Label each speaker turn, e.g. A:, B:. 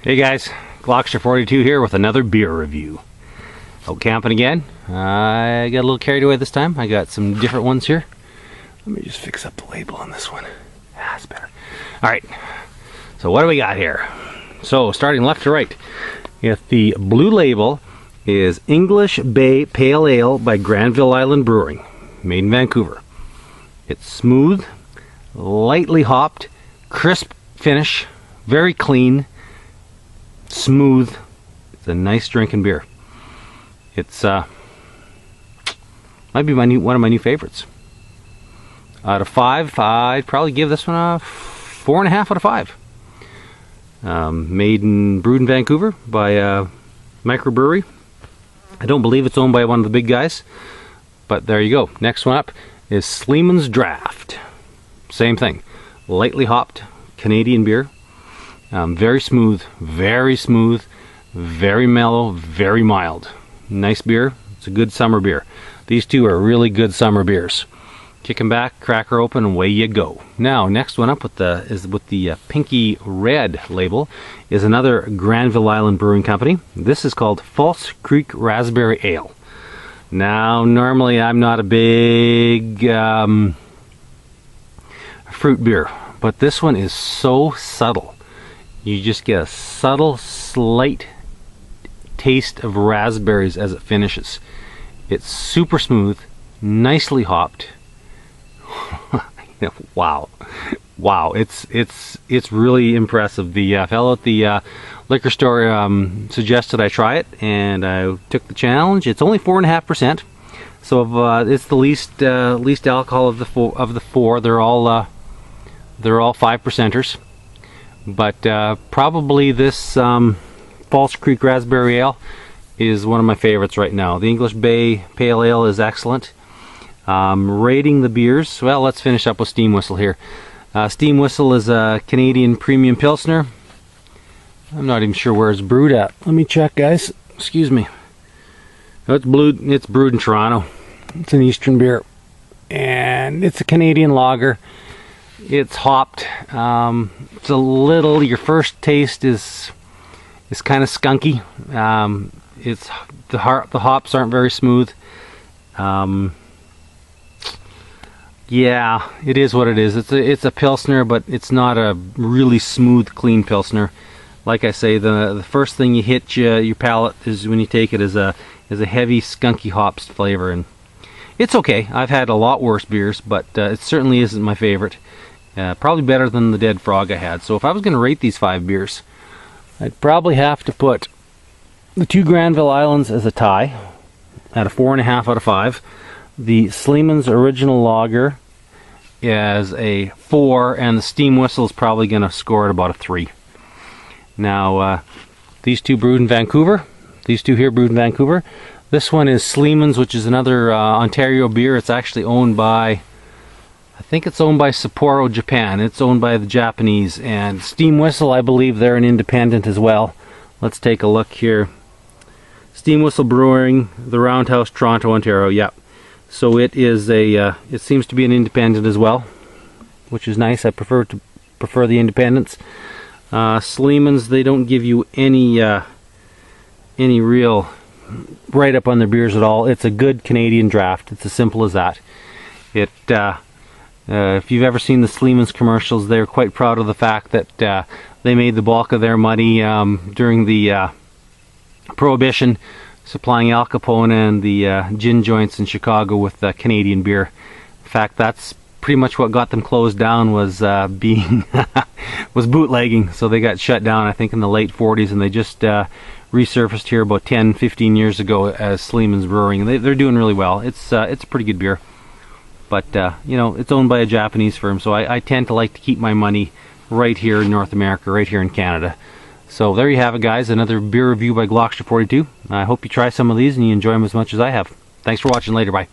A: Hey guys, Glockster42 here with another beer review. Out camping again. I got a little carried away this time. I got some different ones here. Let me just fix up the label on this one. That's better. Alright, so what do we got here? So starting left to right, if the blue label is English Bay Pale Ale by Granville Island Brewing, made in Vancouver. It's smooth, lightly hopped, crisp finish, very clean, smooth. It's a nice drinking beer. It's might be one of my new favorites. Out of 5, I'd probably give this one a 4.5 out of 5. Brewed in Vancouver by a microbrewery. I don't believe it's owned by one of the big guys, but there you go. Next one up is Sleeman's Draft. Same thing, lightly hopped Canadian beer. Very smooth, very mellow, very mild. Nice beer. It's a good summer beer. These two are really good summer beers. Kick them back, crack her open, and away you go. Now, next one up with the pinky red label is another Granville Island Brewing Company. This is called False Creek Raspberry Ale. Now, normally I'm not a big fruit beer, but this one is so subtle. You just get a subtle, slight taste of raspberries as it finishes. It's super smooth, nicely hopped. Wow, it's really impressive. The fellow at the liquor store suggested I try it, and I took the challenge. It's only 4.5%, so it's the least alcohol of the four. They're all 5%ers, but probably this False Creek Raspberry Ale is one of my favorites right now. The English Bay Pale Ale is excellent. Rating the beers, well, let's finish up with Steam Whistle here. Steam Whistle is a Canadian premium Pilsner. I'm not even sure where it's brewed at. Let me check, guys. Excuse me. It's brewed in Toronto. It's an Eastern beer, and it's a Canadian lager. It's hopped. It's a little. Your first taste is kind of skunky. It's the hops aren't very smooth. Yeah, it is what it is. It's a Pilsner, but it's not a really smooth, clean Pilsner. Like I say, the first thing you hit your palate is when you take it is a heavy, skunky hops flavor, and it's okay. I've had a lot worse beers, but it certainly isn't my favorite. Probably better than the Dead Frog I had. So if I was going to rate these 5 beers, I'd probably have to put the 2 Granville Islands as a tie at a 4.5 out of 5. The Sleeman's Original Lager as a 4, and the Steam Whistle is probably going to score at about a 3. Now, these two brewed in Vancouver. These two here brewed in Vancouver. This one is Sleeman's, which is another Ontario beer. It's actually owned by, I think it's owned by Sapporo, Japan. It's owned by the Japanese. And Steam Whistle, I believe they're an independent as well. Let's take a look here. Steam Whistle Brewing, the Roundhouse, Toronto, Ontario. Yep. So it is it seems to be an independent as well, which is nice. I prefer the independents. Sleeman's, they don't give you any real write up on their beers at all. It's a good Canadian draft. It's as simple as that. If you've ever seen the Sleeman's commercials, they're quite proud of the fact that they made the bulk of their money during the Prohibition, supplying Al Capone and the gin joints in Chicago with Canadian beer. In fact, that's pretty much what got them closed down, was was bootlegging. So they got shut down, I think, in the late 40s, and they just resurfaced here about 10-15 years ago as Sleeman's Brewing. They're doing really well. It's a pretty good beer, but you know, it's owned by a Japanese firm, so I tend to like to keep my money right here in North America, right here in Canada. So there you have it, guys, another beer review by Glockster42. I hope you try some of these and you enjoy them as much as I have. Thanks for watching. Later, bye.